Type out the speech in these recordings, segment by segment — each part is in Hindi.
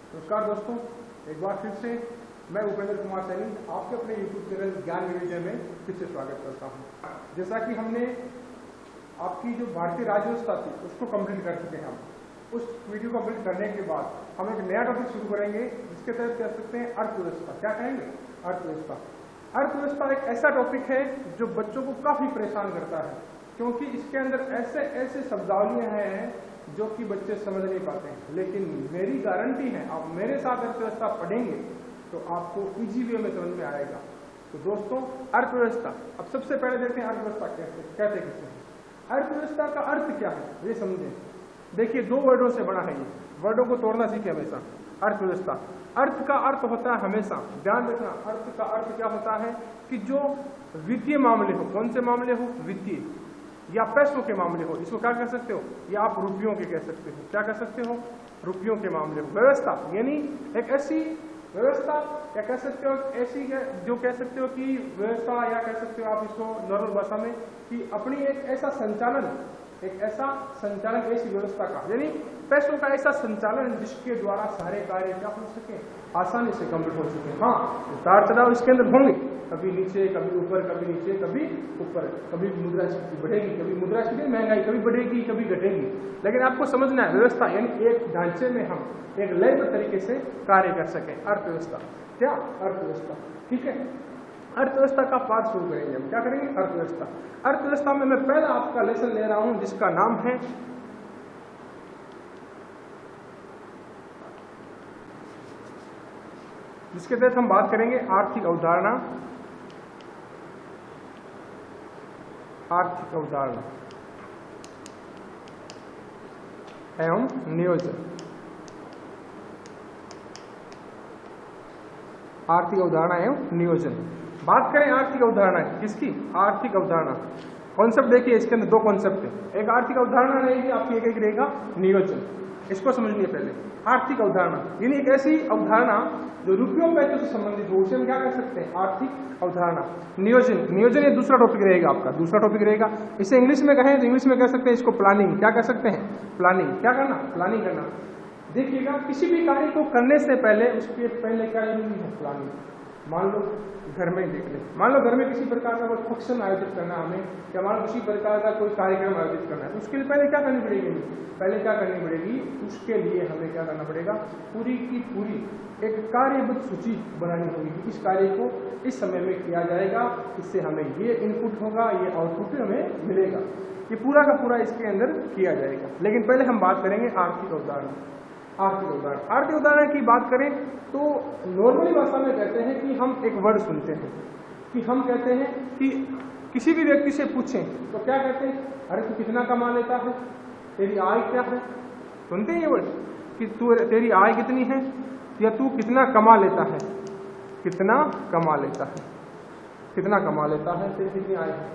नमस्कार दोस्तों, एक बार फिर से मैं उपेंद्र कुमार सैनी आपके अपने YouTube चैनल ज्ञान विविधय में फिर से स्वागत करता हूं। जैसा कि हमने आपकी जो भारतीय राज्य व्यवस्था थी उसको कंप्लीट कर चुके हैं। हम उस वीडियो को कंप्लीट करने के बाद हम एक नया टॉपिक शुरू करेंगे जिसके तहत कह सकते हैं अर्थव्यवस्था। क्या कहेंगे? अर्थव्यवस्था। अर्थव्यवस्था एक ऐसा टॉपिक है जो बच्चों को काफी परेशान करता है, क्योंकि इसके अंदर ऐसे ऐसे शब्दावलियां हैं जो कि बच्चे समझ नहीं पाते हैं। लेकिन मेरी गारंटी है, आप मेरे साथ अर्थव्यवस्था पढ़ेंगे तो आपको इजी वे में समझ में आएगा। तो दोस्तों, अर्थव्यवस्था, अब सबसे पहले देखते हैं अर्थव्यवस्था कहते किसे हैं। अर्थव्यवस्था का अर्थ क्या है ये समझें। देखिए, दो वर्डों से बना है, ये वर्डों को तोड़ना सीखे हमेशा। अर्थव्यवस्था, अर्थ का अर्थ होता है हमेशा, ध्यान रखना, अर्थ का अर्थ क्या होता है कि जो वित्तीय मामले हो, कौन से मामले हो, वित्तीय या पैसों के मामले हो, इसको क्या कह सकते हो, या आप रुपयों के कह सकते हो। क्या कह सकते हो? रुपयों के मामले हो। व्यवस्था यानी एक ऐसी व्यवस्था, या कह सकते हो ऐसी जो कह सकते हो कि व्यवस्था, या कह सकते हो आप इसको नॉर्मल भाषा में कि अपनी एक ऐसा संचालन, ऐसी व्यवस्था का, यानी पैसों का ऐसा संचालन जिसके द्वारा सारे कार्य क्या हो सके, आसानी से कंप्लीट हो सके। हाँ, उतार चढ़ाव इसके अंदर होंगे, कभी नीचे, कभी ऊपर, कभी नीचे, कभी ऊपर, कभी मुद्रास्फीति बढ़ेगी, कभी मुद्रास्फीति, महंगाई कभी बढ़ेगी, कभी घटेगी। लेकिन आपको समझना है, व्यवस्था यानी एक ढांचे में हम एक लयबद्ध तरीके से कार्य कर सके। अर्थव्यवस्था क्या? अर्थव्यवस्था। ठीक है, अर्थव्यवस्था का पाठ शुरू करेंगे हम। क्या करेंगे? अर्थव्यवस्था। अर्थव्यवस्था में मैं पहला आपका लेसन ले रहा हूं जिसका नाम है जिसके तहत हम बात करेंगे आर्थिक अवधारणा। आर्थिक अवधारणा एवं नियोजन। आर्थिक अवधारणा एवं नियोजन। बात करें आर्थिक अवधारणा किसकी? आर्थिक अवधारणा। कॉन्सेप्ट देखिए, इसके अंदर दो कॉन्सेप्ट है। एक आर्थिक अवधारणा रहेगी आपकी, एक रहेगा नियोजन। इसको समझिए पहले। आर्थिक अवधारणा यानी एक ऐसी अवधारणा जो रुपयों पैसों से संबंधित हो, उसे हम क्या कर सकते हैं? आर्थिक अवधारणा। नियोजन, नियोजन ये दूसरा टॉपिक रहेगा आपका, दूसरा टॉपिक रहेगा। इसे इंग्लिश में कहें तो इंग्लिश में कह सकते हैं इसको प्लानिंग। क्या कह सकते हैं? प्लानिंग। क्या करना? प्लानिंग करना। देखिएगा, किसी भी कार्य को करने से पहले उसके पहले क्या जरूरी है? प्लानिंग। मान लो घर में देख ले, मान लो घर में किसी प्रकार का कोई फंक्शन आयोजित करना है हमें, या मान लो किसी प्रकार का कोई कार्यक्रम आयोजित करना है, उसके लिए पहले क्या करनी पड़ेगी? पहले क्या करनी पड़ेगी? उसके लिए हमें क्या करना पड़ेगा? पूरी की पूरी एक कार्यबद्ध सूची बनानी होगी। इस कार्य को इस समय में किया जाएगा, इससे हमें ये इनपुट होगा, ये आउटपुट हमें मिलेगा। ये पूरा का पूरा इसके अंदर किया जाएगा। लेकिन पहले हम बात करेंगे आर्थिक अवधारणा। आर्थिक उदाहरण, आर्थिक उदाहरण की बात करें तो नॉर्मली भाषा में कहते हैं कि हम एक वर्ड सुनते हैं कि हम कहते हैं कि किसी भी व्यक्ति से पूछें तो क्या कहते हैं? अरे तू कितना कमा लेता है, तेरी आय क्या है? सुनते हैं ये वर्ड कि तू, तेरी आय कितनी है, या तू कितना कमा लेता है, कितना कमा लेता है, कितना कमा लेता है, तेरी कितनी आय है।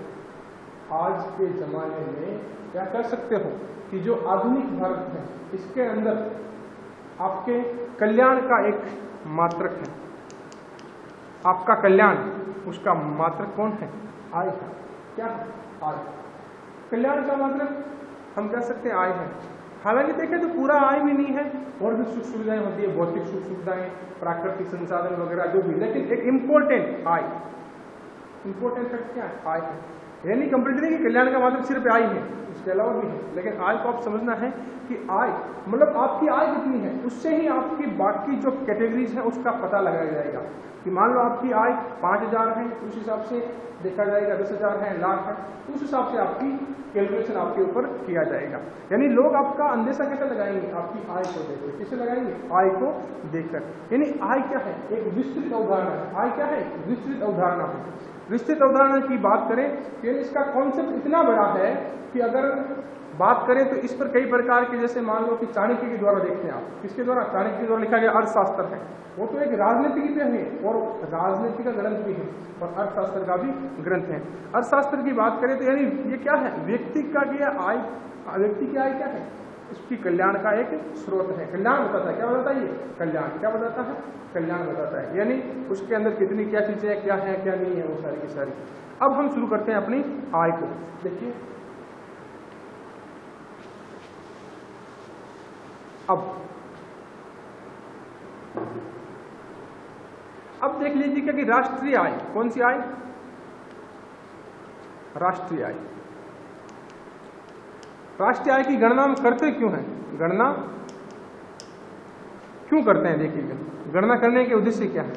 आज के जमाने में क्या कर सकते हो कि जो आधुनिक भारत है इसके अंदर आपके कल्याण का एक मात्रक है। आपका कल्याण, उसका मात्रक कौन है? आय है। क्या है? आय। कल्याण का मात्रक हम कह सकते हैं आय है। हालांकि देखें तो पूरा आय भी नहीं है, और भी सुख सुविधाएं होती है, भौतिक सुख सुविधाएं, प्राकृतिक संसाधन वगैरह जो भी, लेकिन एक इंपॉर्टेंट आय, इंपॉर्टेंट फैक्ट क्या है? आय है। यानी कंप्लीट नहीं कि कल्याण का मात्रक सिर्फ आय है, इसके अलावा भी है, लेकिन आय को आप समझना है कि आय मतलब आपकी आय कितनी है, उससे ही आपकी बाकी जो कैटेगरीज है उसका पता लगाया जाएगा। कि मान लो आपकी आय 5000 है, उस हिसाब से देखा जाएगा, 10,000 है, लाख है, उस हिसाब से आपकी कैलकुलेशन आपके ऊपर किया जाएगा। यानी लोग आपका अंदेशा कैसे लगाएंगे? आपकी आय को देखकर। किसे लगाएंगे? आय को देखकर। यानी आय क्या है? एक विस्तृत अवधारणा है। आय क्या है? विस्तृत अवधारणा है। विस्तृत अवधारणा की बात करें तो इसका कॉन्सेप्ट इतना बड़ा है कि अगर बात करें तो इस पर कई प्रकार के, जैसे मान लो कि चाणक्य के द्वारा देखते हैं आप, किसके द्वारा? चाणक्य के द्वारा लिखा गया अर्थशास्त्र है, वो तो एक राजनीतिज्ञ है और राजनीति का ग्रंथ भी है, और अर्थशास्त्र का भी ग्रंथ है। अर्थशास्त्र की बात करें तो यानी ये क्या है? व्यक्ति का आय, व्यक्ति की आय क्या है? उसकी कल्याण का एक स्रोत है। कल्याण बताता है, क्या बताता है ये? कल्याण। क्या बताता है? कल्याण बताता है। यानी उसके अंदर कितनी क्या चीजें क्या है, क्या नहीं है, वो सारी की सारी। अब हम शुरू करते हैं अपनी आय को। देखिए, अब अब देख लीजिए कि राष्ट्रीय आय, कौन सी आय? राष्ट्रीय आय। राष्ट्रीय आय की गणना हम करते क्यों हैं? गणना क्यों करते हैं? देखिए, गणना करने के उद्देश्य क्या है?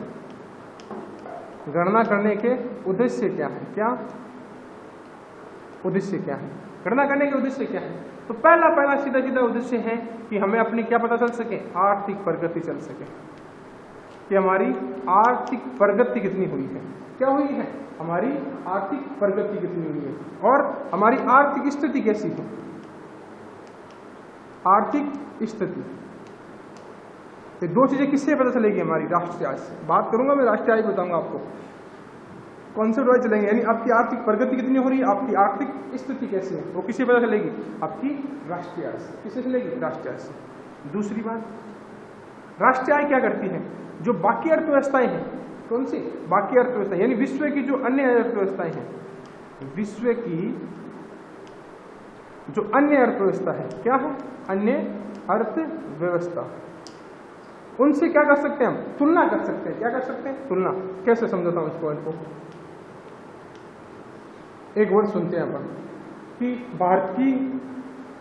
गणना करने के उद्देश्य क्या है? क्या उद्देश्य क्या है? गणना करने के उद्देश्य क्या है? तो पहला सीधा सीधा उद्देश्य है कि हमें अपनी क्या पता चल सके? आर्थिक प्रगति चल सके, कि हमारी आर्थिक प्रगति कितनी हुई है। क्या हुई है? हमारी आर्थिक प्रगति कितनी हुई है और हमारी आर्थिक स्थिति कैसी है। आर्थिक स्थिति, ये दो चीजें किससे पता चलेगी? हमारी राष्ट्रीय आय से। बात करूंगा मैं, राष्ट्रीय आय बताऊंगा आपको, कॉन्सेप्ट वाइज चलेंगे। यानी आपकी आर्थिक प्रगति कितनी हो रही है, आपकी आर्थिक स्थिति कैसी है, वो किससे पता चलेगी? आपकी राष्ट्रीय आय से। किससे चलेगी? राष्ट्रीय आय से। दूसरी बात, राष्ट्रीय आय क्या करती है? जो बाकी अर्थव्यवस्थाएं हैं, कौन सी? बाकी अर्थव्यवस्था, यानी विश्व की जो अन्य अर्थव्यवस्थाएं हैं, विश्व की जो अन्य अर्थव्यवस्था है, क्या है? अन्य अर्थव्यवस्था, उनसे क्या कर सकते हैं हम? तुलना कर सकते हैं। क्या कर सकते हैं? तुलना। कैसे समझाता हूं इस पॉइंट को? एक वर्ड सुनते हैं अपन कि भारत की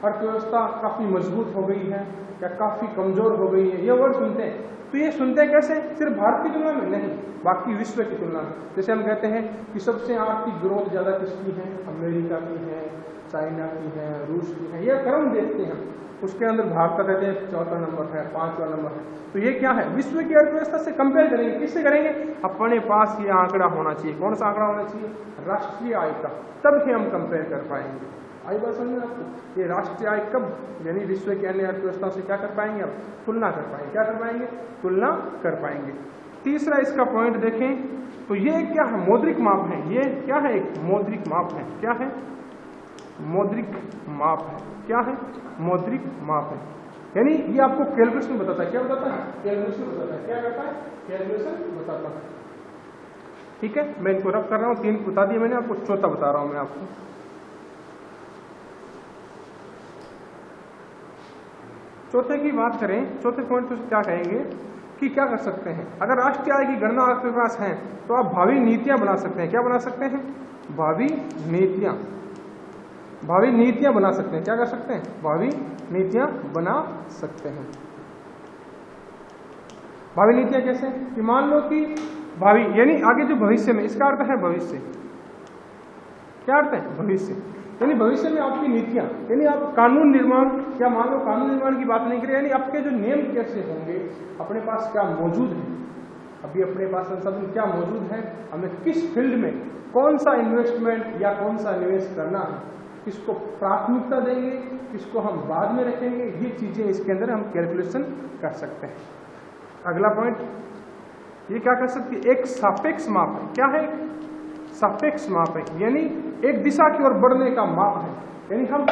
अर्थव्यवस्था काफी मजबूत हो गई है या काफी कमजोर हो गई है, ये वर्ड सुनते हैं। तो ये सुनते हैं कैसे? सिर्फ भारत की तुलना में नहीं, बाकी विश्व की तुलना में। जैसे हम कहते हैं कि सबसे आर्थिक ग्रोथ ज्यादा किसकी है? अमेरिका की है, चाइना की है, रूस की है, ये क्रम देखते हैं। उसके अंदर भारत का कहते हैं चौथा नंबर है, पांचवा नंबर है। तो ये क्या है? विश्व की अर्थव्यवस्था से कंपेयर करेंगे। किससे करेंगे? अपने पास ये आंकड़ा होना चाहिए। कौन सा आंकड़ा होना चाहिए? राष्ट्रीय आय का। तब ही हम कंपेयर कर पाएंगे। आई बात समझ में आपको? ये राष्ट्रीय आय कब, यानी विश्व की अन्य अर्थव्यवस्था से क्या कर पाएंगे? अब तुलना कर पाएंगे। क्या कर पाएंगे? तुलना कर पाएंगे। तीसरा इसका पॉइंट देखें तो ये क्या है? मौद्रिक माप है। ये क्या है? एक मौद्रिक माप है। क्या है? मौद्रिक माप है। क्या है? मौद्रिक माप है। यानी ये आपको कैलकुलेशन बताता है। क्या बताता है? कैलकुलेशन बताता है। क्या करता है? कैलकुलेशन बताता है। ठीक है, मैं इसको रफ कर रहा हूँ। 3 बता दिए मैंने आपको, चौथा बता रहा हूं मैं आपको। चौथे की बात करें, चौथे पॉइंट तो क्या कहेंगे कि क्या कर सकते हैं? अगर राष्ट्रीय आय की गणना आपके पास है तो आप भावी नीतियां बना सकते हैं। क्या बना सकते हैं? भावी नीतियां। भावी नीतियां बना सकते हैं। क्या कर सकते हैं? भावी नीतियां बना सकते हैं। भावी नीतियां कैसे? कि मान लो कि भावी यानी आगे जो भविष्य में, इसका अर्थ है भविष्य। क्या अर्थ है? भविष्य। यानी भविष्य में आपकी नीतियां, यानी आप कानून निर्माण, या मान लो कानून निर्माण की बात नहीं करें, यानी आपके जो नियम कैसे होंगे, अपने पास क्या मौजूद है, अभी अपने पास संसाधन क्या मौजूद है, हमें किस फील्ड में कौन सा इन्वेस्टमेंट या कौन सा निवेश करना है, किसको प्राथमिकता देंगे, किसको हम बाद में रखेंगे, ये चीजें इसके अंदर हम कैलकुलेशन कर सकते हैं। अगला पॉइंट, ये क्या कर सकती है? एक सापेक्ष माप है। क्या है? सापेक्ष माप है, यानी एक दिशा की ओर बढ़ने का माप है। यानी हम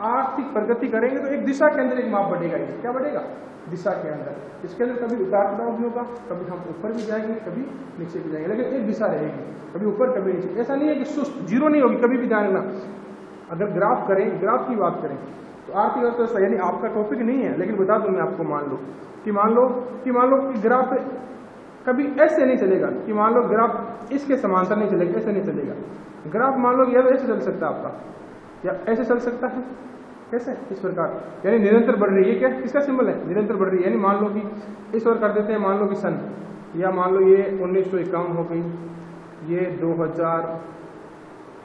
आर्थिक प्रगति करेंगे तो एक दिशा के अंदर एक माप बढ़ेगा। ये क्या बढ़ेगा? दिशा के अंदर। इसके अंदर कभी उतार चढ़ाव भी होगा, कभी हम ऊपर भी जाएंगे, कभी नीचे भी जाएंगे, लेकिन एक दिशा रहेगी, कभी ऊपर कभी नीचे। ऐसा नहीं है कि सुस्त जीरो नहीं होगी, कभी भी ध्यान रखना। अगर ग्राफ करें, ग्राफ की बात करें तो आर्थिक अर्थव्यवस्था, यानी आपका टॉपिक नहीं है लेकिन बता दूं मैं आपको। मान लो कि ग्राफ कभी ऐसे नहीं चलेगा कि मान लो ग्राफ इसके समांतर नहीं चलेगा, ऐसे नहीं चलेगा। ग्राफ मान लो यह ऐसे चल सकता है आपका, या ऐसे चल सकता है। कैसे? इस प्रकार, यानी निरंतर बढ़ रही है। क्या किसका सिंबल है? निरंतर बढ़ रही है। यानी मान लो कि इस ओर कर देते हैं, मान लो कि सन, या मान लो ये 1951 हो गई, ये 2000,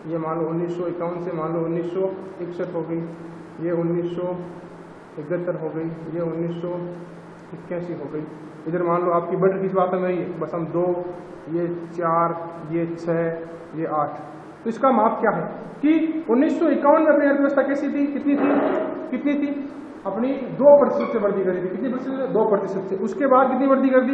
ये मान लो 1951 से मान लो 1961 हो गई, ये 1971 हो गई, ये 1981 हो गई। इधर मान लो आपकी बढ़ किस बात में रही है? बस हम 2, ये 4, ये 6, ये 8। तो इसका माप क्या है कि 1951 में अपनी अर्थव्यवस्था कैसी थी? कितनी थी? अपनी 2% से वृद्धि करी थी। कितनी प्रतिशत? 2% से। उसके बाद कितनी वृद्धि कर दी?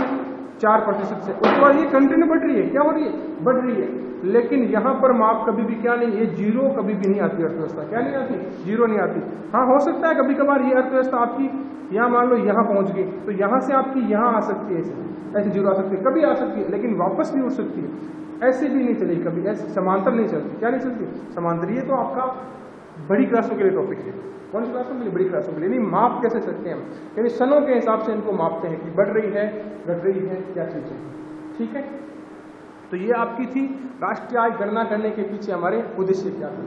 4% से। उसके बाद ये कंटिन्यू बढ़ रही है। क्या हो रही है? बढ़ रही है। लेकिन यहाँ पर माप कभी भी क्या नहीं, ये जीरो कभी भी नहीं आती अर्थव्यवस्था। क्या नहीं आती? जीरो नहीं आती। हाँ, हो सकता है कभी कभार ये अर्थव्यवस्था आपकी यहाँ मान लो यहाँ पहुंच गई तो यहाँ से आपकी यहाँ आ सकती है, ऐसे जीरो आ सकती है, कभी आ सकती है, लेकिन वापस भी उठ सकती है। ऐसे भी नहीं चलेगी कभी, ऐसे समांतर नहीं चलती। क्या नहीं चलती? समांतर। ये तो आपका बड़ी क्लासों के लिए टॉपिक है, कौन सी क्लासों के लिए? बड़ी क्लासों के लिए। नहीं, माप कैसे सकते हैं हम, यानी सनों के हिसाब से इनको मापते हैं कि बढ़ रही है, घट रही है, क्या चीज़ है। ठीक है, तो ये आपकी थी राष्ट्रीय आय गणना करने के पीछे हमारे उद्देश्य क्या थे,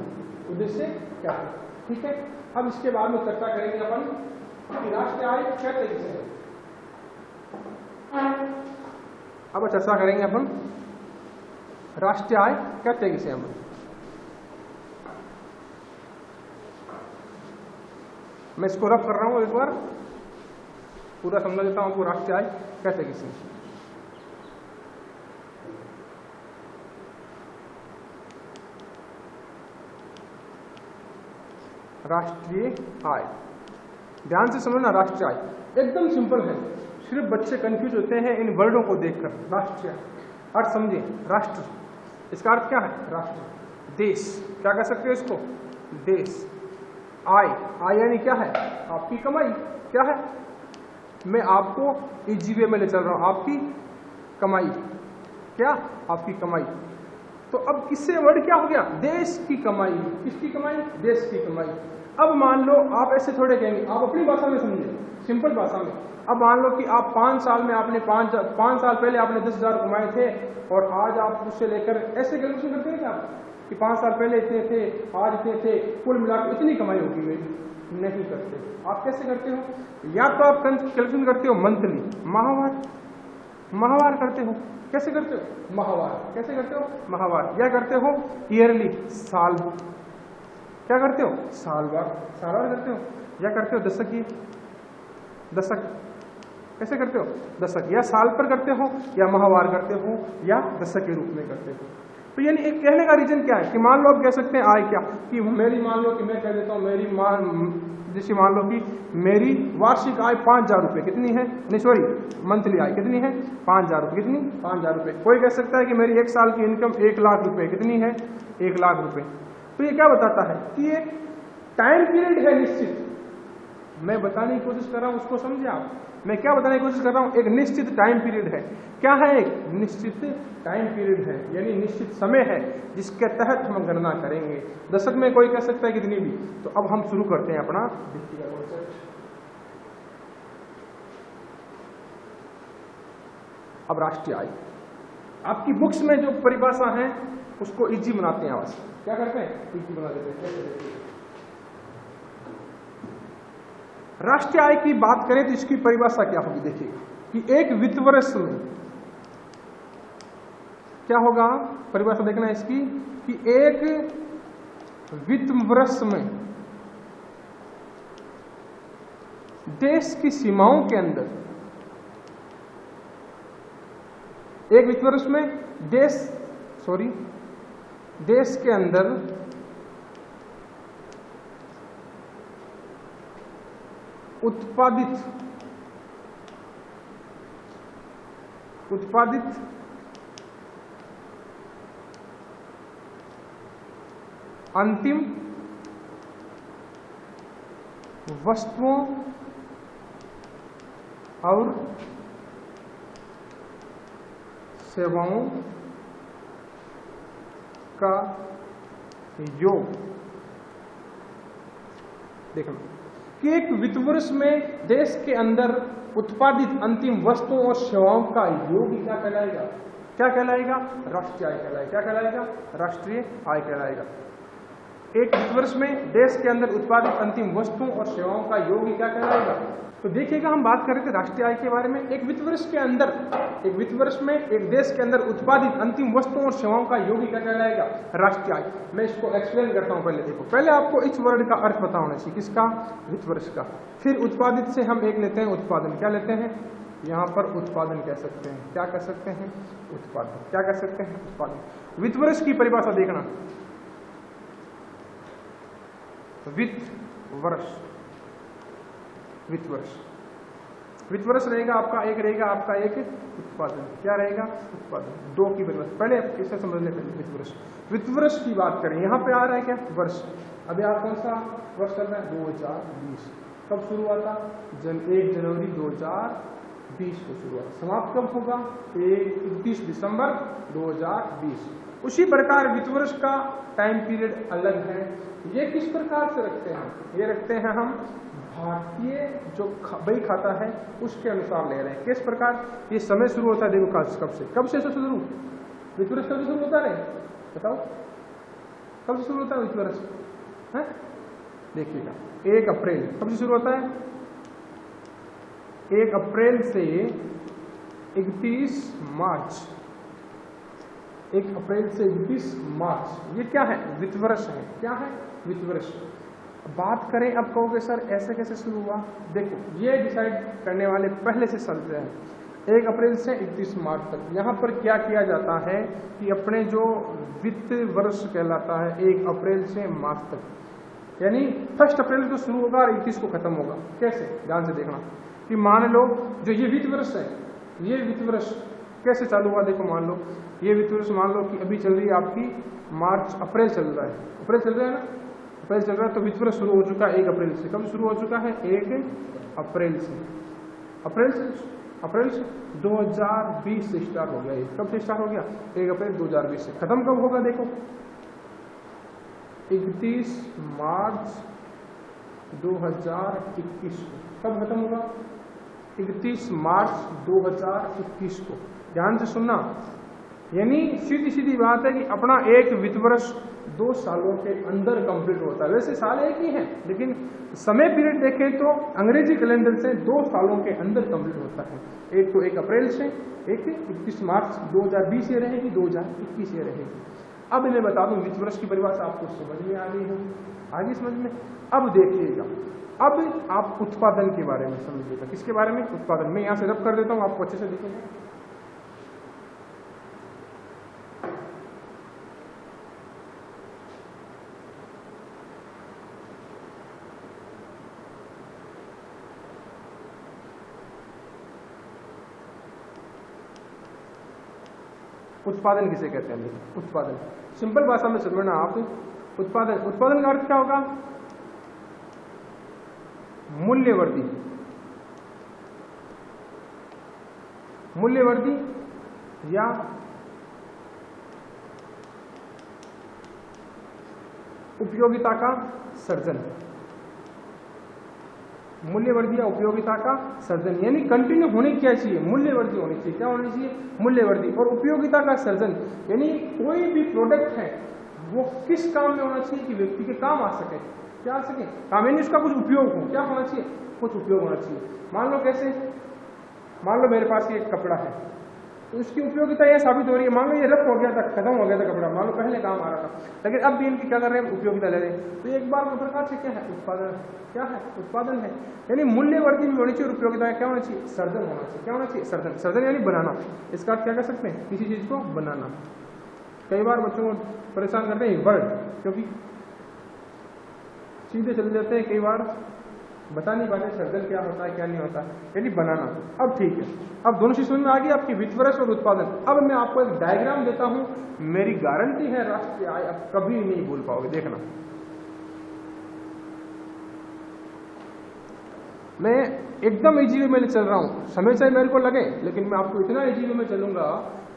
उद्देश्य क्या है। ठीक है, अब इसके बाद में चर्चा करेंगे अपन कि राष्ट्रीय आय क्या तरीके से है। अब चर्चा करेंगे अपन राष्ट्रीय आय क्या तरीके से हम। मैं इसको रफ कर रहा हूं, एक बार पूरा समझा देता हूं आपको राष्ट्रीय आय क्या तरीके से। राष्ट्रीय आय, ध्यान से समझना, राष्ट्रीय आय एकदम सिंपल है, सिर्फ बच्चे कंफ्यूज होते हैं इन वर्डों को देखकर। राष्ट्रीय अर्थ समझिए, राष्ट्र, इसका अर्थ क्या है? राष्ट्र, देश, क्या कह सकते हो इसको? देश। आय, आय यानी क्या है? आपकी कमाई। क्या है? मैं आपको इजी वे में ले चल रहा हूं, आपकी कमाई। क्या? आपकी कमाई। तो अब इससे वर्ड क्या हो गया? देश की कमाई। किसकी कमाई? देश की कमाई। अब मान लो आप ऐसे थोड़े कहेंगे, आप अपनी भाषा में समझिए, सिंपल भाषा में। अब मान लो कि आप 5 साल में आपने 5 साल पहले आपने 10,000 कमाए थे और आज आप उससे लेकर ऐसे कैलकुलेशन करते हैं क्या आप कि 5 साल पहले इतने थे, आज इतने थे, कुल मिलाकर इतनी कमाई होगी मेरी? नहीं करते। आप कैसे करते हो? या तो आप कैलकुलेशन करते हो मंथली, माहवार करते हो। कैसे करते हो? माहवार। कैसे करते हो? माहवार। या करते हो ईयरली, साल। क्या करते हो? सालवार करते हो। या करते हो दशक। कैसे करते हो? दशक। या साल पर करते हो, या माहवार करते हो, या दशक के रूप में करते हो। तो यानी एक कहने का रीजन क्या है कि मान लो आप कह सकते हैं आय क्या, कि मेरी, मान लो कि मैं कह देता हूँ जैसे मान लो कि मेरी वार्षिक आय 5,000 रुपये। कितनी है? नहीं सॉरी, मंथली आय कितनी है? 5,000 रुपये। कितनी? 5,000 रुपये। कोई कह सकता है कि मेरी 1 साल की इनकम 1 लाख रुपये। कितनी है? 1 लाख रुपये। तो ये क्या बताता है कि एक टाइम पीरियड है निश्चित। मैं बताने की कोशिश कर रहा हूं, उसको समझे आप। मैं क्या बताने की कोशिश कर रहा हूं? एक निश्चित टाइम पीरियड है। क्या है? एक निश्चित टाइम पीरियड है, यानी निश्चित समय है जिसके तहत हम गणना करेंगे। दशक में कोई कह सकता है कितनी भी। तो अब हम शुरू करते हैं अपना व्यक्तिगत कॉन्सेप्ट। अब राष्ट्रीय आय, आपकी बुक्स में जो परिभाषा है उसको इजी बनाते हैं। आवाज क्या करते हैं? इजी बना देते हैं। राष्ट्रीय आय की बात करें तो इसकी परिभाषा क्या होगी? देखिए कि एक वित्त वर्ष में क्या होगा, परिभाषा देखना है इसकी, कि एक वित्त वर्ष में देश की सीमाओं के अंदर, एक वित्त वर्ष में देश के अंदर उत्पादित अंतिम वस्तुओं और सेवाओं का योग। देखना कि एक वित्त वर्ष में देश के अंदर उत्पादित अंतिम वस्तुओं और सेवाओं का योग क्या कहलाएगा? क्या कहलाएगा? राष्ट्रीय आय कहलाएगा। क्या कहलाएगा? राष्ट्रीय आय कहलाएगा। एक वित्त वर्ष में देश के अंदर उत्पादित अंतिम वस्तुओं और सेवाओं का योग क्या कहलाएगा? तो देखिएगा, हम बात कर रहे थे राष्ट्रीय आय के बारे में। एक वित्त वर्ष के अंदर, एक वित्त वर्ष में एक देश के अंदर उत्पादित अंतिम वस्तुओं और सेवाओं का योग क्या कहलाएगा? राष्ट्रीय आय। मैं इसको एक्सप्लेन करता हूं। पहले देखो, पहले आपको इस वर्ड का अर्थ पता होना चाहिए। किसका? वित्त वर्ष का। फिर उत्पादित से हम एक लेते हैं उत्पादन। क्या लेते हैं? यहाँ पर उत्पादन कह सकते हैं। क्या कह सकते हैं? उत्पादन। क्या कह सकते हैं? उत्पादन। वित्त वर्ष की परिभाषा देखना, वित्त वर्ष रहेगा आपका, एक रहेगा आपका एक उत्पादन। क्या रहेगा? उत्पादन। दो की परिभाषा पहले इसे समझ लेते हैं। वित्त वर्ष की बात करें, यहाँ पे आ रहा है क्या? वर्ष। अभी आप कौन सा वर्ष चल रहा है? 2020। कब शुरू हुआ था? 1 जनवरी 2020 को शुरू हुआ। समाप्त कब होगा? 31 दिसंबर 2020। उसी प्रकार वित्त वर्ष का टाइम पीरियड अलग है, ये किस प्रकार से रखते हैं? ये रखते हैं हम भारतीय जो बही खाता है उसके अनुसार ले रहे हैं। किस प्रकार? ये समय शुरू होता है, देखो कब से, कब से शुरू? वित्त वर्ष कब से शुरू होता है? बताओ कब से शुरू होता है वित्त वर्ष? है देखिएगा 1 अप्रैल। कब से शुरू होता है? 1 अप्रैल से 31 मार्च। 1 अप्रैल से 31 मार्च। ये क्या है? वित्त वर्ष है। क्या है? वित्त वर्ष। बात करें, अब कहोगे सर ऐसे कैसे शुरू हुआ? देखो ये डिसाइड करने वाले पहले से चलते हैं 1 अप्रैल से 31 मार्च तक। यहाँ पर क्या किया जाता है कि अपने जो वित्त वर्ष कहलाता है 1 अप्रैल से मार्च तक, यानी 1 अप्रैल को शुरू होगा और 31 को खत्म होगा। कैसे? ध्यान से देखना कि मान लो जो ये वित्त वर्ष है, ये वित्त वर्ष कैसे चालू हुआ? देखो मान लो ये वित्त वर्ष मान लो कि अभी चल रही है आपकी अप्रैल चल रहा है, अप्रैल चल रहा है ना, अप्रैल चल रहा है, तो वित्त वर्ष शुरू हो चुका है 1 अप्रैल से। कब शुरू हो चुका है? 1 अप्रैल से। अप्रैल से 2020 से स्टार्ट हो गया। ये कब से स्टार्ट हो गया? 1 अप्रैल 2020 से। खत्म कब होगा? देखो 31 मार्च 2021 को। कब खत्म होगा? 31 मार्च 2021 को। ध्यान से सुनना, यानी सीधी सीधी बात है कि अपना एक वित्त वर्ष 2 सालों के अंदर कंप्लीट होता है। वैसे साल एक ही है, लेकिन समय पीरियड देखें तो अंग्रेजी कैलेंडर से 2 सालों के अंदर कंप्लीट होता है। एक तो 1 अप्रैल से, एक 31 मार्च 2020 ये रहेगी, 2021 ये रहेगी। अब मैं बता दूं वित्त वर्ष की परिभाषा आपको समझ में आ गई है? आगे समझ में? अब देखिएगा, अब आप उत्पादन के बारे में समझिएगा। किसके बारे में? उत्पादन। मैं यहाँ से रब कर देता हूँ, आपको अच्छे से दिखेगा। उत्पादन किसे कहते हैं? उत्पादन सिंपल भाषा में समझना आप। उत्पादन का अर्थ क्या होगा? मूल्यवर्धी। मूल्यवर्धी या उपयोगिता का सर्जन। मूल्यवर्धी या उपयोगिता का सर्जन, यानी कंटिन्यू होनी क्या चाहिए? मूल्यवर्धी होनी चाहिए। क्या होनी चाहिए? मूल्यवर्धी। और उपयोगिता का सर्जन, यानी कोई भी प्रोडक्ट है वो किस काम में होना चाहिए कि व्यक्ति के काम आ सके। क्या आ सके? काम, यानी उसका कुछ उपयोग हो। क्या होना चाहिए? कुछ उपयोग होना चाहिए। मान लो कैसे? मान लो मेरे पास ये कपड़ा है, तो उसकी उपयोगिता यह साबित हो रही है, मान लो ये रफ हो गया था, खत्म हो गया था कपड़ा, मान लो पहले काम आ रहा था, लेकिन अब भी इनकी क्या कर रहे हैं? उपयोगिता ले रहे हैं। तो एक बार प्रकार से क्या है? उत्पादन। क्या है? उत्पादन है। यानी मूल्यवर्धी भी होनी चाहिए और उपयोगिता क्या होना चाहिए? सर्जन होना चाहिए। क्या होना चाहिए? सर्जन। सर्जन यानी बनाना। इसका क्या कर सकते हैं? किसी चीज को बनाना। कई बार बच्चों को परेशान करते हैं वर्ड, क्योंकि सीधे चले जाते हैं, कई बार बता नहीं पाते सर्जन क्या होता है क्या नहीं होता, यानी बनाना। अब ठीक है, अब दोनों चीज समझ में आ गई आपकी, वित्त वर्ष और उत्पादन। अब मैं आपको एक डायग्राम देता हूं, मेरी गारंटी है राष्ट्रीय आय अब कभी नहीं भूल पाओगे। देखना, मैं एकदम इजी वे में चल रहा हूं, समय चाहे मेरे को लगे, लेकिन मैं आपको इतना इजी वे में चलूंगा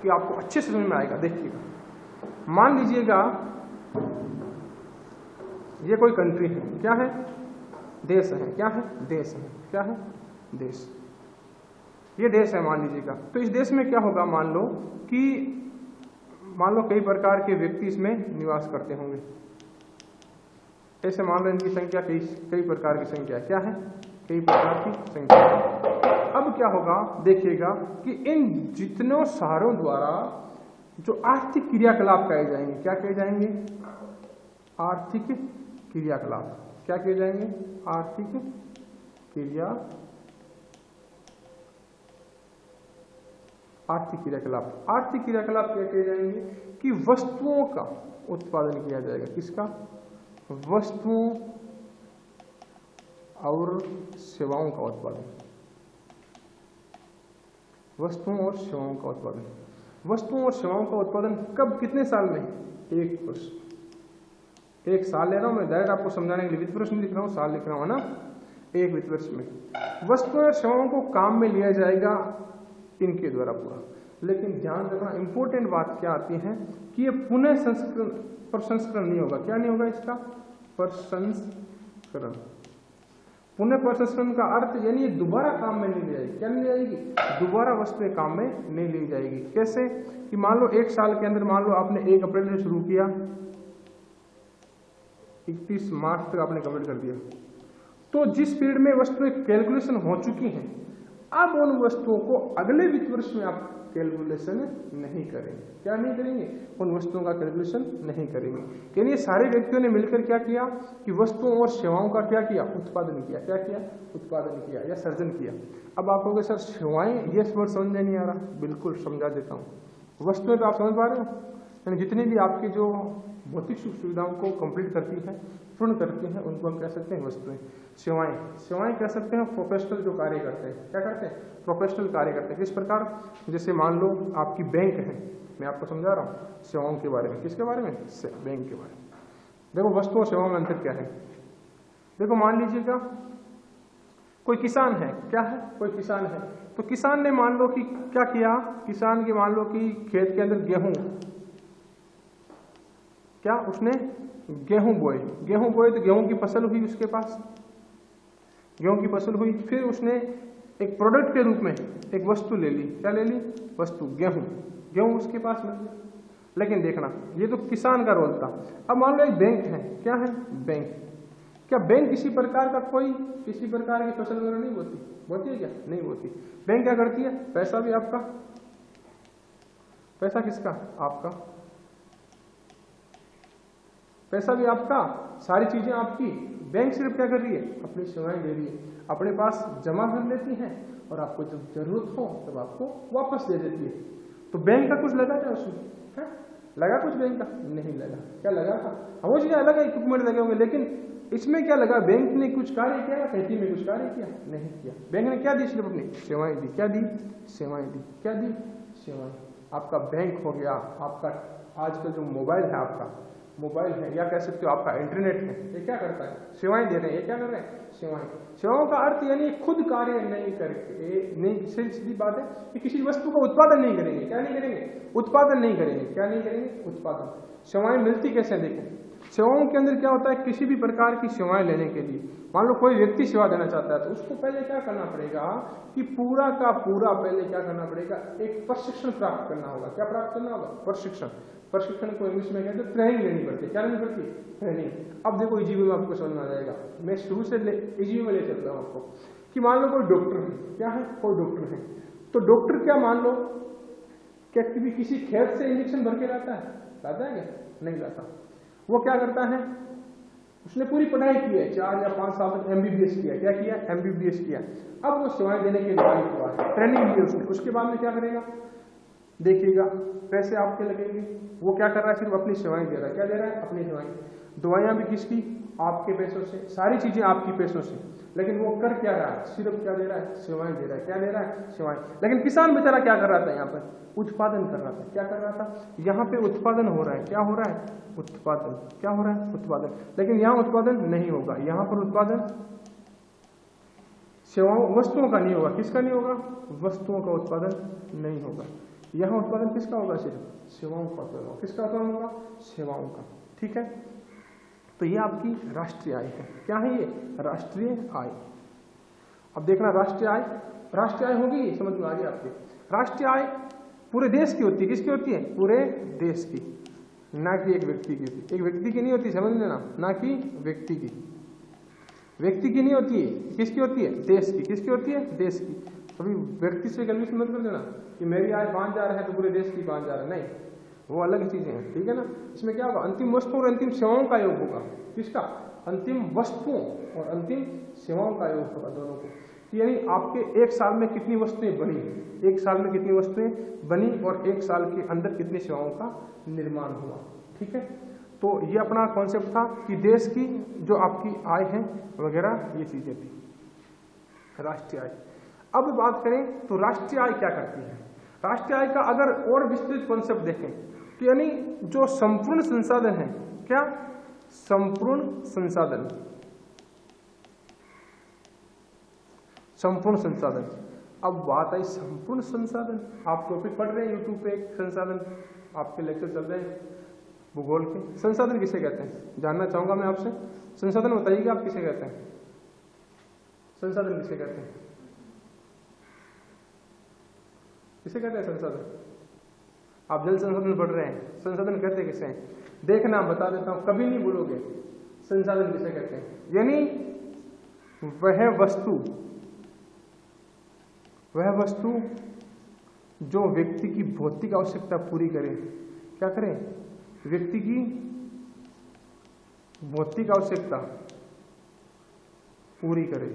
कि आपको अच्छे से समझ में आएगा। देखिएगा, मान लीजिएगा ये कोई कंट्री है, क्या है? देश है। क्या है? देश है। क्या है? देश। ये देश है मान लीजिएगा। तो इस देश में क्या होगा? मान लो कई प्रकार के व्यक्ति इसमें निवास करते होंगे। ऐसे मान लो इनकी संख्या कई प्रकार की संख्या क्या है? कई प्रकार की संख्या। अब क्या होगा? देखिएगा कि इन जितनों शहरों द्वारा जो आर्थिक क्रियाकलाप किए जाएंगे, क्या किए जाएंगे? आर्थिक क्रियाकलाप। क्या किए जाएंगे? आर्थिक क्रियाकलाप। आर्थिक क्रियाकलाप क्या किए जाएंगे? कि वस्तुओं का उत्पादन किया जाएगा। किसका? वस्तुओं और सेवाओं का उत्पादन। वस्तुओं और सेवाओं का उत्पादन। वस्तुओं और सेवाओं का उत्पादन कब? कितने साल में? 1 वर्ष। 1 साल ले रहा हूं मैं, डायरेक्ट आपको समझाने के लिए वित्त वर्ष में लिख रहा हूं, साल लिख रहा हूं ना। 1 वित्त वर्ष में वस्तुओं और सेवाओं को काम में लिया जाएगा इनके द्वारा पूरा। लेकिन ध्यान रखना, इंपॉर्टेंट बात क्या आती है कि ये पुनः प्रसंस्करण नहीं होगा। क्या नहीं होगा? इसका प्रसंस्करण। पुनः प्रसंस्करण का अर्थ यानी ये दोबारा काम में नहीं ली जाएगी। क्या नहीं ली जाएगी? दोबारा वस्तुएं काम में नहीं ली जाएगी। कैसे कि मान लो 1 साल के अंदर, मान लो आपने 1 अप्रैल से शुरू किया, 31 मार्च तक आपने कंप्लीट कर दिया, तो जिस पीरियड में वस्तुएं कैलकुलेशन हो चुकी हैं, अब उन वस्तुओं को अगले वित्त वर्ष में आप कैलकुलेशन नहीं करेंगे। क्या नहीं करेंगे? उन वस्तुओं का कैलकुलेशन नहीं करेंगे। यानी सारे व्यक्तियों ने मिलकर क्या किया कि वस्तुओं और सेवाओं का क्या किया? उत्पादन किया। क्या किया? उत्पादन किया या सर्जन किया। अब आप कहोगे सर सेवाएं, ये वर्ड समझ में नहीं आ रहा। बिल्कुल समझा देता हूँ। वस्तुएं तो आप समझ पा रहे हो, यानी जितनी भी आपकी जो भौतिक सुख सुविधाओं को कंप्लीट करती है, पूर्ण करती हैं, उनको हम कह सकते हैं वस्तुएं। सेवाएं कह सकते हैं प्रोफेशनल जो कार्य करते हैं। क्या करते हैं? प्रोफेशनल कार्य करते हैं। किस प्रकार? जैसे मान लो आपकी बैंक है, मैं आपको समझा रहा हूँ सेवाओं के बारे में। किसके बारे में? बैंक के बारे में। देखो वस्तु और सेवाओं में अंतर क्या है। देखो मान लीजिएगा कोई किसान है। क्या है? कोई किसान है। तो किसान ने मान लो कि क्या किया, किसान के मान लो कि खेत के अंदर गेहूं, क्या उसने गेहूं बोए तो गेहूं की फसल हुई उसके पास, गेहूं की फसल हुई। फिर उसने एक प्रोडक्ट के रूप में एक वस्तु ले ली। क्या ले ली? वस्तु, गेहूं उसके पास मिल गया। लेकिन देखना, ये तो किसान का रोल था। अब मान लो एक बैंक है। क्या है? बैंक। क्या बैंक किसी प्रकार की फसल वगैरह नहीं होती है? क्या नहीं होती? बैंक क्या करती है? पैसा भी आपका, पैसा किसका? आपका। पैसा भी आपका, सारी चीजें आपकी। बैंक सिर्फ क्या कर रही है? अपनी सेवाएं दे रही है, अपने पास जमा कर लेती है और आपको जब जरूरत हो तब आपको वापस दे देती है। तो बैंक का कुछ लगा था उसमें? है? लगा कुछ बैंक का? नहीं लगा। क्या लगा था? वो चीजें अलग है, इक्विपमेंट लगे होंगे, लेकिन इसमें क्या लगा? बैंक ने कुछ कार्य किया? खेती में कुछ कार्य किया? नहीं किया। बैंक ने क्या दी? सिर्फ अपनी सेवाएं दी। क्या दी? सेवाएं दी। क्या दी? सेवाएं। आपका बैंक हो गया, आपका आजकल जो मोबाइल है, आपका मोबाइल है, या कह सकते हो आपका इंटरनेट है, ये क्या करता है? सेवाएं दे रहे हैं। ये क्या कर रहे हैं? सेवाएं। सेवाओं का अर्थ यानी खुद कार्य नहीं करके, नहीं, सीधी बात है कि किसी वस्तु का उत्पादन नहीं करेंगे। क्या नहीं करेंगे? उत्पादन नहीं करेंगे। क्या नहीं करेंगे? उत्पादन। सेवाएं मिलती कैसे? देखो सेवाओं के अंदर क्या होता है, किसी भी प्रकार की सेवाएं लेने के लिए मान लो कोई व्यक्ति सेवा देना चाहता है, तो उसको पहले क्या करना पड़ेगा कि पूरा का पूरा पहले क्या करना पड़ेगा? एक प्रशिक्षण प्राप्त करना होगा। क्या प्राप्त करना होगा? प्रशिक्षण। प्रशिक्षण को इंग्लिश में कहते हैं ट्रेनिंग लेनी पड़ती है। क्या लेनी पड़ती है? ट्रेनिंग। अब देखो इजी वे में आपको समझ में आ जाएगा। मैं शुरू से इजी वे में ले चलता हूँ आपको कि मान लो कोई डॉक्टर है। क्या है? कोई डॉक्टर है। तो डॉक्टर क्या मान लो क्या कभी किसी खेत से इंजेक्शन भर के लाता है? लाता है क्या? नहीं लाता। वो क्या करता है? उसने पूरी पढ़ाई की है, 4 या 5 साल तक MBBS किया। क्या किया? MBBS किया। अब वो सेवाएं देने के लिए हुआ है, ट्रेनिंग ली उसने। उसके बाद में क्या करेगा? देखिएगा पैसे आपके लगेंगे। वो क्या कर रहा है? सिर्फ अपनी सेवाएं दे रहा है। क्या दे रहा है? अपनी सेवाएं। दवाइयां भी किसकी? आपके पैसों से। सारी चीजें आपकी पैसों से। लेकिन वो कर क्या रहा है? सिर्फ क्या दे रहा है? सेवाएं दे रहा है। क्या दे रहा है? सेवाएं। लेकिन किसान बेचारा क्या कर रहा था? यहाँ पर उत्पादन कर रहा था। क्या कर रहा था? यहाँ पे उत्पादन हो रहा है। क्या हो रहा है? उत्पादन। क्या हो रहा है? उत्पादन। लेकिन यहाँ उत्पादन नहीं होगा। यहाँ पर उत्पादन सेवाओं, वस्तुओं का नहीं होगा। किसका नहीं होगा? वस्तुओं का उत्पादन नहीं होगा। यहाँ उत्पादन किसका होगा? सिर्फ सेवाओं का उत्पादन होगा। किसका उत्पादन होगा? सेवाओं का। ठीक है, तो ये आपकी राष्ट्रीय आय है। क्या है ये? राष्ट्रीय आय। अब देखना राष्ट्रीय आय होगी, समझ में आ गया आपके। राष्ट्रीय आय पूरे देश की होती है। किसकी होती है? पूरे देश की, ना कि एक व्यक्ति की होती है। एक व्यक्ति की नहीं होती, समझ लेना, ना कि व्यक्ति की। व्यक्ति की नहीं होती है, किसकी होती है? देश की। किसकी होती है? देश की। कभी व्यक्ति से गलती मत कर देना कि मेरी आय 5,000 है तो पूरे देश की 5,000 है। नहीं, वो अलग चीजें हैं। ठीक है ना? इसमें क्या होगा? अंतिम वस्तु और अंतिम सेवाओं का योग होगा। किसका? अंतिम वस्तुओं और अंतिम सेवाओं का योग होगा, दोनों को। यानी आपके 1 साल में कितनी वस्तुएं बनी, 1 साल में कितनी वस्तुएं बनी और 1 साल के अंदर कितनी सेवाओं का निर्माण हुआ। ठीक है, तो ये अपना कॉन्सेप्ट था कि देश की जो आपकी आय है वगैरह ये चीजें थी, राष्ट्रीय आय। अब बात करें तो राष्ट्रीय आय क्या करती है। राष्ट्रीय आय का अगर और विस्तृत कॉन्सेप्ट देखें तो यानी जो संपूर्ण संसाधन है, क्या? संपूर्ण संसाधन। संपूर्ण संसाधन। अब बात आई संपूर्ण संसाधन। आप टॉपिक पढ़ रहे हैं यूट्यूब पे, एक संसाधन आपके लेक्चर चल रहे हैं भूगोल के। संसाधन किसे कहते हैं जानना चाहूंगा मैं आपसे। संसाधन बताइएगा आप किसे कहते हैं? संसाधन किसे कहते हैं? किसे कहते हैं संसाधन? आप जल संसाधन पढ़ रहे हैं, संसाधन कहते किसे हैं? देखना, बता देता हूं, कभी नहीं भूलोगे। संसाधन किसे कहते हैं? यानी वह वस्तु जो व्यक्ति की भौतिक आवश्यकता पूरी करे। क्या करे? व्यक्ति की भौतिक आवश्यकता पूरी करे,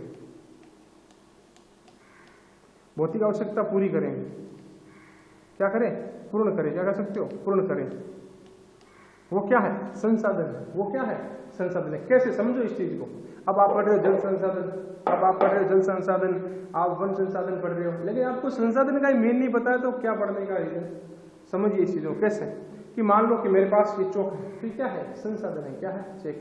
भौतिक आवश्यकता पूरी करें। क्या करें? पूर्ण करें। क्या कह सकते हो? पूर्ण करें। वो क्या है? संसाधन है। वो क्या है? संसाधन है। कैसे? समझो इस चीज को। अब आप पढ़ रहे हो जल संसाधन, अब आप पढ़ रहे हो जल संसाधन, आप वन संसाधन पढ़ रहे हो, लेकिन आपको संसाधन का ही मेन नहीं पता है तो क्या पढ़ने का रीजन? समझिए इस चीजों को। कैसे? कि मान लो कि मेरे पास ये चौक है, तो क्या है? संसाधन है। क्या है? चेक।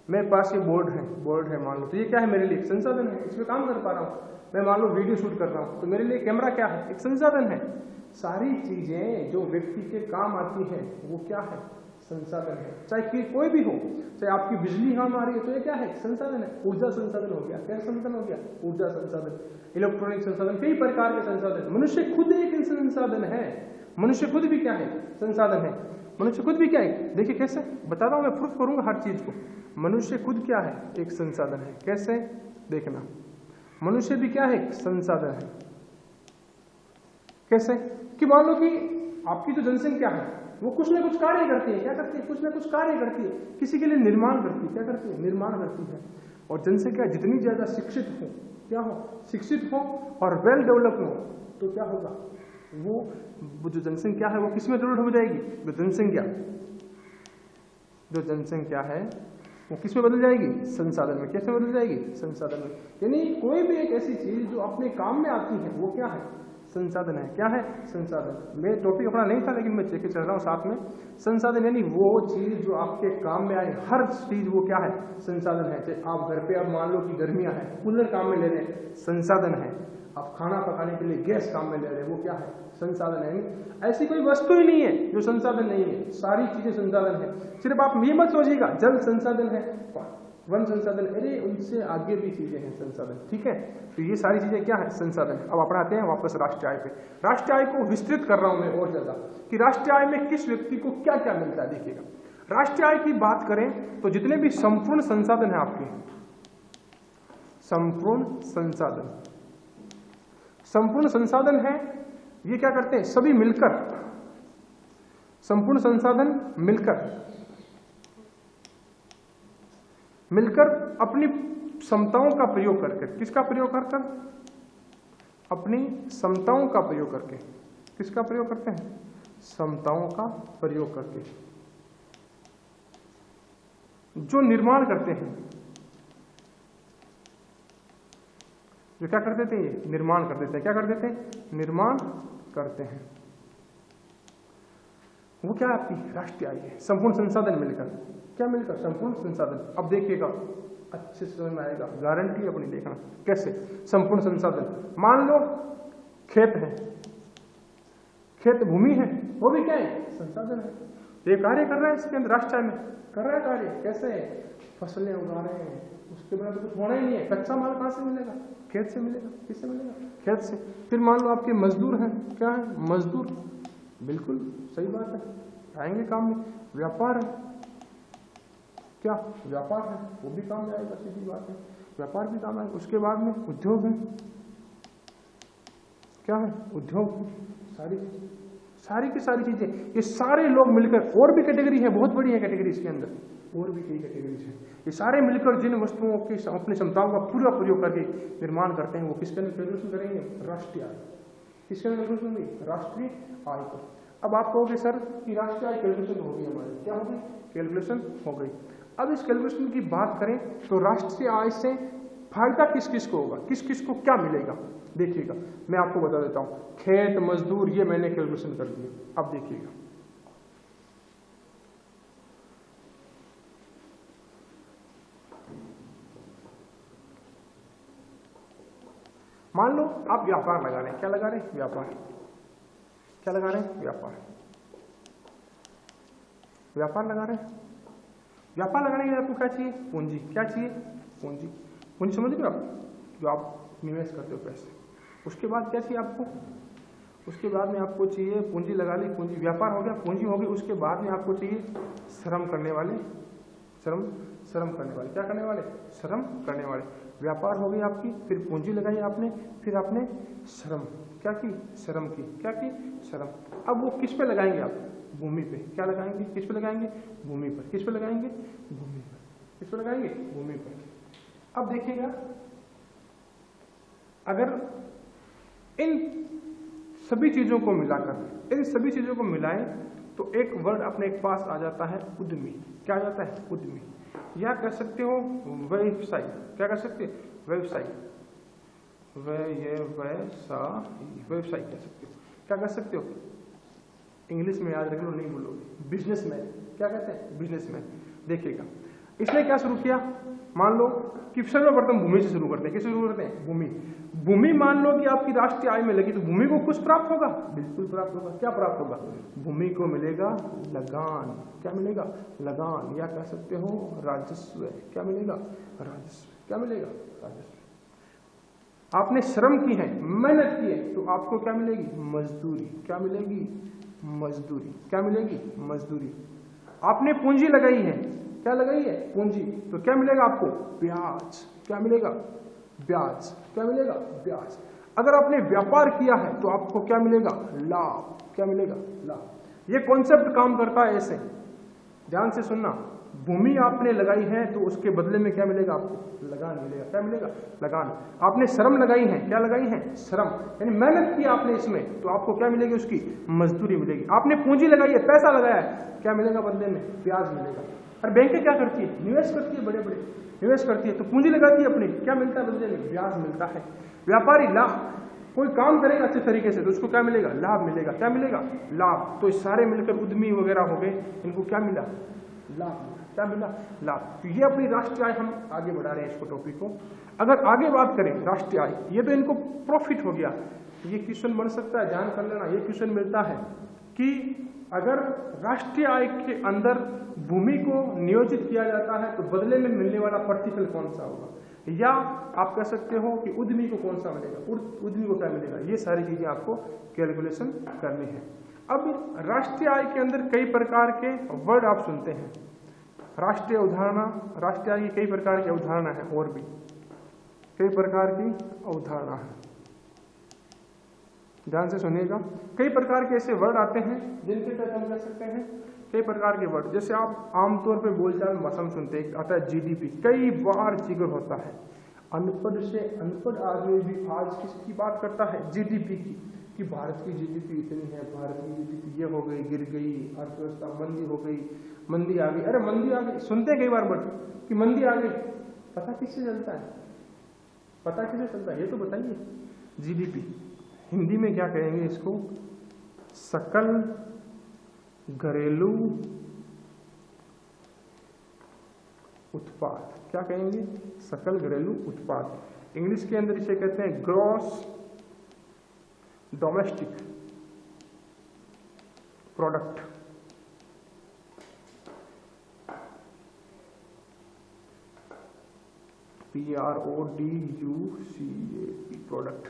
मेरे पास ये बोर्ड है मान लो, तो ये क्या है? मेरे लिए संसाधन है, इसमें काम कर पा रहा हूँ। मैं मान लो वीडियो शूट कर रहा हूँ, तो मेरे लिए कैमरा क्या है? एक संसाधन है। सारी चीजें जो व्यक्ति के काम आती हैं वो क्या है? संसाधन है। चाहे कि कोई भी हो, चाहे आपकी बिजली काम आ रही है तो ये क्या है? संसाधन है। ऊर्जा संसाधन हो गया। क्या संसाधन हो गया? ऊर्जा संसाधन, इलेक्ट्रॉनिक संसाधन, कई प्रकार के संसाधन। मनुष्य खुद एक संसाधन है। मनुष्य खुद भी क्या है? संसाधन है। मनुष्य खुद भी क्या है? देखिए कैसे बता रहा हूं मैं, प्रूफ करूंगा हर चीज को। मनुष्य खुद क्या है? एक संसाधन है। कैसे? देखना, मनुष्य भी क्या है? संसाधन है। कैसे? कि मान लो कि आपकी जो जनसंख्या है वो कुछ ना कुछ कार्य करती है। क्या करती है? कुछ ना कुछ कार्य करती है, किसी के लिए निर्माण करती है। क्या करती है? निर्माण करती है। और जनसंख्या जितनी ज्यादा शिक्षित हो, क्या हो? शिक्षित हो और वेल डेवलप हो, तो क्या होगा? वो जो जनसंख्या है वो किस में डेवलप हो जाएगी? जो जनसंख्या है वो किस में बदल जाएगी? संसाधन में। कैसे बदल जाएगी? संसाधन में। यानी कोई भी एक ऐसी चीज जो अपने काम में आती है वो क्या है? संसाधन है। क्या है? संसाधन। मैं टॉपिक अपना नहीं था लेकिन मैं चेक चल रहा हूँ साथ में। संसाधन यानी वो चीज जो आपके काम में आए, हर चीज वो क्या है? संसाधन है। चाहे आप घर पे, अब मान लो कि गर्मियां है, कूलर काम में ले रहे हैं, संसाधन है। आप खाना पकाने के लिए गैस काम में ले रहे हैं, वो क्या है? संसाधन है। ऐसी कोई वस्तु ही नहीं है जो संसाधन नहीं है, सारी चीजें संसाधन है। सिर्फ आप ये मत सोचिएगा जल संसाधन है, वन संसाधन, अरे उनसे आगे भी चीजें हैं संसाधन। ठीक है, तो ये सारी चीजें क्या है? संसाधन। अब अपना आते हैं वापस राष्ट्रीय आय पे। राष्ट्रीय आय को विस्तृत कर रहा हूं मैं और ज्यादा कि राष्ट्रीय आय में किस व्यक्ति को क्या क्या मिलता है। देखिएगा, राष्ट्रीय आय की बात करें तो जितने भी संपूर्ण संसाधन है आपके, संपूर्ण संसाधन है, ये क्या करते हैं? सभी मिलकर, संपूर्ण संसाधन मिलकर अपनी क्षमताओं का प्रयोग करके, किसका प्रयोग करकर? अपनी क्षमताओं का प्रयोग करके। किसका प्रयोग करते हैं? क्षमताओं का प्रयोग करके जो निर्माण करते हैं। जो क्या करते थे? ये निर्माण कर देते हैं। क्या कर देते हैं? निर्माण करते हैं। वो क्या आपकी राष्ट्रीय आय है। संपूर्ण संसाधन मिलकर, क्या मिलकर? संपूर्ण संसाधन। अब देखिएगा अच्छे से समझ में आएगा, गारंटी अपनी। देखना कैसे? संपूर्ण संसाधन, मान लो खेत है, खेत भूमि है, वो भी क्या है? संसाधन है। तो ये कार्य कर रहा है इसके अंदर, राष्ट्रीय में कर रहा है कार्य। कैसे? फसलें उगा रहे हैं, उसके बिना तो कुछ होना ही नहीं है। कच्चा माल कहां से मिलेगा? खेत से मिलेगा। किससे मिलेगा? खेत से। फिर मान लो आपके मजदूर हैं, क्या है? मजदूर, बिल्कुल सही बात है, आएंगे काम में। व्यापार है, क्या? व्यापार है, वो भी काम में आएगा, सीधी बात है, व्यापार भी काम आएगा। उसके बाद में उद्योग है, क्या है? उद्योग। सारी की सारी चीजें, ये सारे लोग मिलकर, और भी कैटेगरी है, बहुत बड़ी है कैटेगरी इसके अंदर, और भी कई कैटेगरीज है। ये सारे मिलकर जिन वस्तुओं की अपनी क्षमताओं का पूरा प्रयोग करके निर्माण करते हैं, वो किसके अंदर कैलकुलेशन करेंगे? राष्ट्रीय आय। किसके अंदर कैलकुलेशन होगी? राष्ट्रीय आय को। अब आप कहोगे सर कि राष्ट्रीय आय कैलकुलेशन हो गई हमारी, क्या हो गई? कैलकुलेशन हो गई। अब इस कैलकुलेशन की बात करें तो राष्ट्रीय आय से फायदा किस किस को होगा, किस किस को क्या मिलेगा? देखिएगा, मैं आपको बता देता हूं। खेत, मजदूर, ये मैंने कैलकुलेशन कर दिया। अब देखिएगा, मान लो आप व्यापार लगा रहे हैं। क्या लगा रहे हैं? व्यापार। क्या लगा रहे हैं? व्यापार। व्यापार लगा रहे हैं। व्यापार लगाने के लिए आपको क्या चाहिए? पूंजी। क्या चाहिए? पूंजी। पूंजी समझ रहे हो आप? जो आप निवेश करते हो पैसे। उसके बाद क्या चाहिए आपको? उसके बाद में आपको चाहिए पूंजी लगा ली, पूंजी व्यापार हो गया, पूंजी हो गई। उसके बाद में आपको चाहिए श्रम करने वाले, श्रम करने वाले। क्या करने वाले? श्रम करने वाले। व्यापार हो गई आपकी, फिर पूंजी लगाई आपने, फिर आपने श्रम क्या की? श्रम की। क्या की? श्रम। अब वो किस पे लगाएंगे आप? भूमि पे। क्या लगाएंगे? किस पे लगाएंगे? भूमि पर। किस पे लगाएंगे? भूमि पर। किस पे लगाएंगे? भूमि पर। अब देखिएगा, अगर इन सभी चीजों को मिलाकर, इन सभी चीजों को मिलाएं तो एक वर्ड अपने पास आ जाता है उद्यमी। क्या आ जाता है? उद्यमी। या कह सकते हो व्यवसायी। क्या कह सकते हैं? व्यवसायी। व्यवसायी कह सकते हो। क्या कह सकते हो? इंग्लिश में याद रख लो, नहीं बोलोगे। बिजनेसमैन। क्या कहते हैं? बिजनेसमैन। देखिएगा, इसने क्या शुरू किया? मान लो कि सर्वप्रथम भूमि से शुरू करते हैं। किससे शुरू करते हैं? भूमि। भूमि मान लो कि आपकी राष्ट्रीय आय में लगी, तो भूमि को कुछ प्राप्त होगा? बिल्कुल प्राप्त होगा। क्या प्राप्त होगा? भूमि को मिलेगा लगान। क्या मिलेगा? लगान। या कह सकते हो राजस्व। क्या मिलेगा? राजस्व। क्या मिलेगा? राजस्व। आपने श्रम की है, मेहनत की है, तो आपको क्या मिलेगी? मजदूरी। क्या मिलेगी? मजदूरी। क्या मिलेगी? मजदूरी। आपने पूंजी लगाई है। क्या लगाई है? पूंजी। तो क्या मिलेगा आपको? ब्याज। क्या मिलेगा? ब्याज। क्या मिलेगा? ब्याज। अगर आपने व्यापार किया है तो आपको क्या मिलेगा? लाभ। क्या मिलेगा? लाभ। ये कॉन्सेप्ट काम करता है ऐसे, ध्यान से सुनना। भूमि आपने लगाई है तो उसके बदले में क्या मिलेगा आपको? लगान मिलेगा। क्या मिलेगा? लगान। आपने श्रम लगाई है। क्या लगाई है? श्रम, यानी मेहनत की आपने इसमें, तो आपको क्या मिलेगी? उसकी मजदूरी मिलेगी। आपने पूंजी लगाई है, पैसा लगाया है, क्या मिलेगा बदले में? ब्याज मिलेगा। और बैंकें क्या करती है? निवेश करती है, बड़े बड़े निवेश करती है, तो पूंजी लगाती है अपनी, क्या मिलता है बदले में? ब्याज मिलता है। व्यापारी लाभ, कोई काम करेगा अच्छे तरीके से तो उसको क्या मिलेगा? लाभ मिलेगा। क्या मिलेगा? लाभ। तो सारे मिलकर उद्यमी वगैरह हो गए, इनको क्या मिला? लाभ मिला। क्या मिला? लाभ। तो ये अपनी राष्ट्रीय आय हम आगे बढ़ा रहे हैं इसको, टॉपिक को। अगर आगे बात करें राष्ट्रीय आय, ये तो इनको प्रॉफिट हो गया। ये क्वेश्चन बन सकता है, ध्यान कर लेना। ये क्वेश्चन मिलता है कि अगर राष्ट्रीय आय के अंदर भूमि को नियोजित किया जाता है तो बदले में मिलने वाला प्रतिफल कौन सा होगा? या आप कह सकते हो कि उद्यमी को कौन सा मिलेगा, उद्यमी को क्या मिलेगा? ये सारी चीजें आपको कैलकुलेशन करनी है। अब राष्ट्रीय आय के अंदर कई प्रकार के वर्ड आप सुनते हैं। राष्ट्रीय अवधारणा, राष्ट्रीय आय की कई प्रकार की अवधारणा है, और भी कई प्रकार की अवधारणा है, ध्यान से सुनिएगा। कई प्रकार के ऐसे वर्ड आते हैं जिनके तहत हम कह सकते हैं कई प्रकार के वर्ड। जैसे आप आमतौर पे बोलचाल में भाषा में सुनते हैं, आता है जीडीपी, कई बार जिक्र होता है। अनपढ़ से अनपढ़ आदमी भी आज किसकी बात करता है? जीडीपी की, कि भारत की जीडीपी इतनी है, भारत की जीडीपी ये हो गई, गिर गई, अर्थव्यवस्था मंदी हो गई, मंदी आ गई। अरे मंदी आ गई सुनते हैं कई बार वर्ड कि मंदी आ गई, पता किससे चलता है? पता किससे चलता है? ये तो बताइए। जीडीपी हिंदी में क्या कहेंगे इसको? सकल घरेलू उत्पाद। क्या कहेंगे? सकल घरेलू उत्पाद। इंग्लिश के अंदर इसे कहते हैं gross domestic product. PRODUCAP product,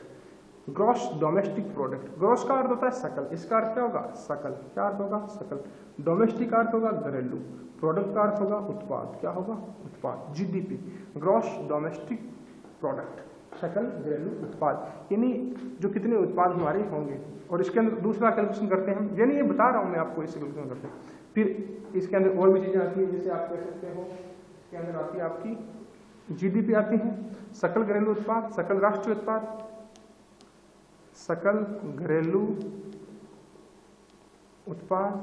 gross domestic product. Gross का अर्थ होता है सकल, इसका अर्थ क्या होगा? सकल। क्या अर्थ होगा? सकल। डोमेस्टिक का अर्थ होगा घरेलू, प्रोडक्ट का अर्थ होगा उत्पाद। क्या होगा? उत्पाद। जीडीपी, ग्रॉस डोमेस्टिक प्रोडक्ट, सकल घरेलू उत्पाद, यानी जो कितने उत्पाद हमारे होंगे। और इसके अंदर दूसरा कैलकुलेशन करते हैं, यानी ये बता रहा हूं मैं आपको, इससे कैलकुलेशन करते हैं। फिर इसके अंदर और भी चीजें आती है, जैसे आप कह सकते हो इसके अंदर आती है आपकी जीडीपी आती है, सकल घरेलू उत्पाद, सकल राष्ट्रीय उत्पाद, सकल घरेलू उत्पाद,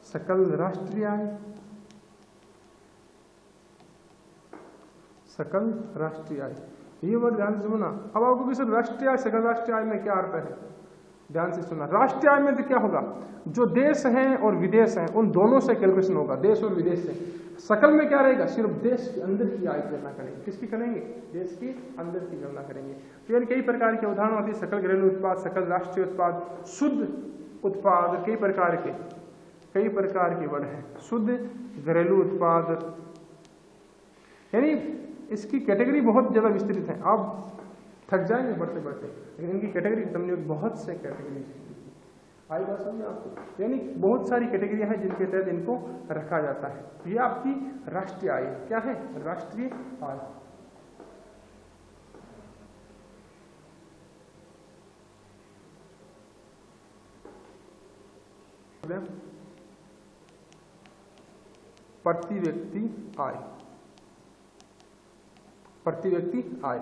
सकल राष्ट्रीय आय, सकल राष्ट्रीय आय। ये वर्ड ध्यान से सुना। अब आपको किसी राष्ट्रीय आय, सकल राष्ट्रीय आय में क्या अर्थ है, ध्यान से सुना। राष्ट्रीय आय में तो क्या होगा? जो देश हैं और विदेश हैं उन दोनों से कैलकुलेशन होगा, देश और विदेश से। सकल में क्या रहेगा? सिर्फ देश के अंदर की आय की गणना करेंगे। किसकी करेंगे? देश के अंदर की गणना करेंगे। तो यानी कई प्रकार के उदाहरण होती है, सकल घरेलू उत्पाद, सकल राष्ट्रीय उत्पाद, शुद्ध उत्पाद, कई प्रकार के कई प्रकार के वर्ड हैं। शुद्ध घरेलू उत्पाद, यानी इसकी कैटेगरी बहुत ज़्यादा विस्तृत है, आप थक जाएंगे बढ़ते बढ़ते, लेकिन इनकी कैटेगरी खत्म नहीं होगी, बहुत से कैटेगरी आई बात समझ आपको। यानी बहुत सारी कैटेगरियां हैं जिनके तहत इनको रखा जाता है। ये आपकी राष्ट्रीय आय क्या है, राष्ट्रीय आय। प्रति व्यक्ति आय, प्रति व्यक्ति आय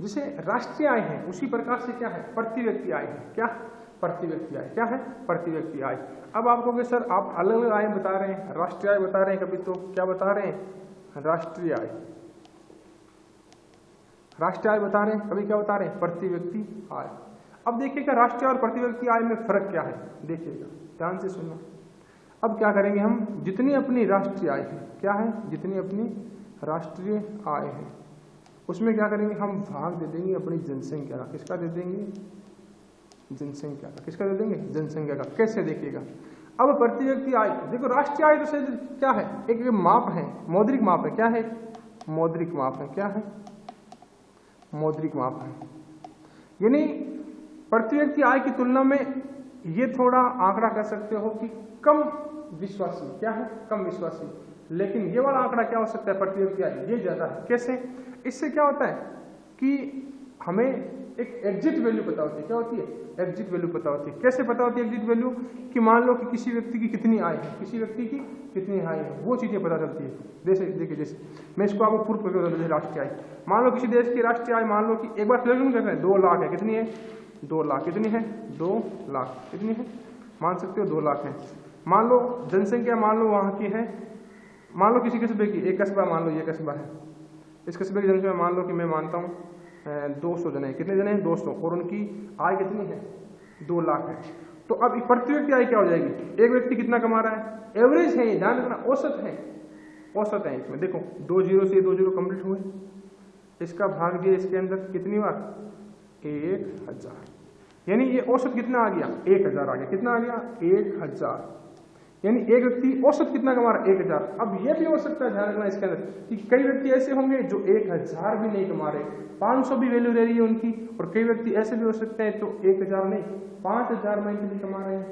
जिसे राष्ट्रीय आय है उसी प्रकार से क्या है, प्रति व्यक्ति आय है। क्या प्रति व्यक्ति आय, क्या है प्रति व्यक्ति आय। अब आप कहोगे सर आप अलग अलग आय बता रहे हैं, राष्ट्रीय आय बता रहे हैं, कभी तो क्या बता रहे हैं, राष्ट्रीय आय, राष्ट्रीय आय बता रहे हैं, कभी क्या बता रहे हैं, प्रति व्यक्ति आय। अब देखिएगा राष्ट्रीय और प्रति व्यक्ति आय में फर्क क्या है, देखिएगा ध्यान से सुनना। अब क्या करेंगे हम, जितनी अपनी राष्ट्रीय आय है, क्या है, जितनी अपनी राष्ट्रीय आय है उसमें क्या करेंगे हम, भाग दे देंगे अपनी जनसंख्या का। किसका दे देंगे, जनसंख्या का। किसका दे देंगे, जनसंख्या का। कैसे देखिएगा, अब प्रति व्यक्ति आय, देखो राष्ट्रीय आय तो क्या है, एक माप है, मौद्रिक माप है। क्या है, मौद्रिक माप है। क्या है, मौद्रिक माप है। यानी प्रति व्यक्ति आय की तुलना में ये थोड़ा आंकड़ा कह सकते हो कि कम विश्वासी। क्या है, कम विश्वासी। लेकिन ये वाला आंकड़ा क्या हो सकता है, प्रति व्यक्ति आय ये ज्यादा है। कैसे, इससे क्या होता है कि हमें एक एग्जिट वैल्यू पता होती है। क्या होती है, एग्जिट वैल्यू पता होती है। कैसे पता होती है एग्जिट वैल्यू, कि मान लो कि किसी व्यक्ति की कितनी आय है, किसी व्यक्ति की कितनी आय है, वो चीजें पता चलती है। जैसे देखिए, जैसे मैं इसको आपको पूर्व करके बता दूं, राष्ट्रीय आय, मान लो किसी देश की राष्ट्रीय आय, मान लो कि एक बार कैलकुलेशन करते हैं, 2 लाख है। कितनी है, 2 लाख। कितनी है, 2 लाख। कितनी है, मान सकते हो 2 लाख है। मान लो जनसंख्या, मान लो वहां की है, मान लो किसी कस्बे की, एक कस्बा मान लो ये कस्बा है, इस कस्बे की जनसंख्या मान लो कि मैं मानता हूँ 200 जने हैं। कितने जने हैं, 200, और उनकी आय कितनी है, 2 लाख है। तो अब प्रति व्यक्ति आय क्या हो जाएगी, एक व्यक्ति कितना कमा रहा है, एवरेज है, ध्यान रखना, औसत है, औसत है। इसमें देखो 2 जीरो से 2 जीरो कंप्लीट हुए, इसका भाग दिया इसके अंदर कितनी बार, 1000। यानी ये औसत कितना आ गया, 1000 आ गया। कितना आ गया, 1000। यानी एक व्यक्ति औसत कितना कमा रहा है, 1000। अब ये भी हो सकता है, ध्यान रखना इसके अंदर, कि कई व्यक्ति ऐसे होंगे जो 1000 भी नहीं कमा रहे, 500 भी वैल्यू रह रही है उनकी, और कई व्यक्ति ऐसे भी हो सकते हैं जो 1000 नहीं 5000 मंथली कमा रहे हैं।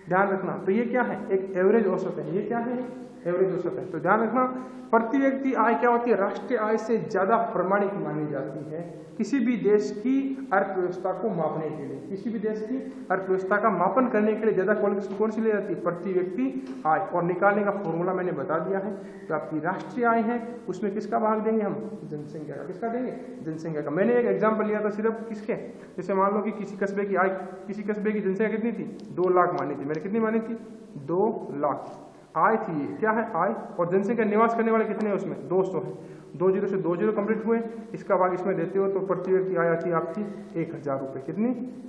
ध्यान रखना, तो ये क्या है, एक एवरेज औसत है। ये क्या है, एवरेज औसत है। तो ध्यान रखना, प्रति व्यक्ति आय क्या होती है, राष्ट्रीय आय से ज्यादा प्रमाणिक मानी जाती है किसी भी देश की अर्थव्यवस्था को मापने के लिए। किसी भी देश की अर्थव्यवस्था का मापन करने के लिए ज्यादा कौन सी ली जाती है, प्रति व्यक्ति आय। और निकालने का फॉर्मूला मैंने बता दिया है। तो आपकी राष्ट्रीय आय है, उसमें किसका भाग देंगे हम, जनसंख्या का। किसका देंगे, जनसंख्या का। मैंने एक एग्जाम्पल लिया था सिर्फ किसके, जैसे मान लो कि किसी कस्बे की आय, किसी कस्बे की जनसंख्या कितनी थी, 2 लाख मानी थी। मैंने कितनी मानी थी, 2 लाख आय थी। ये क्या है, आय। और जनसंख्या, निवास करने वाले कितने हैं उसमें, 200 है। 2 जीरो से 2 जीरो कंप्लीट हुए, इसका भाग इसमें देते हो तो प्रति व्यक्ति आय आती है आपकी 1000 रुपये। कितनी,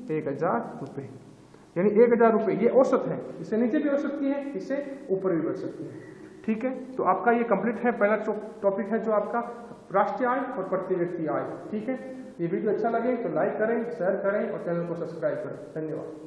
1000 रुपये। यानी 1000 रुपये ये औसत है, इससे नीचे भी हो सकती है, इससे ऊपर भी बढ़ सकती है। ठीक है, तो आपका ये कंप्लीट है, पहला टॉपिक है जो आपका राष्ट्रीय आय और प्रति व्यक्ति आय। ठीक है, ये वीडियो अच्छा लगे तो लाइक करें, शेयर करें और चैनल को सब्सक्राइब करें। धन्यवाद।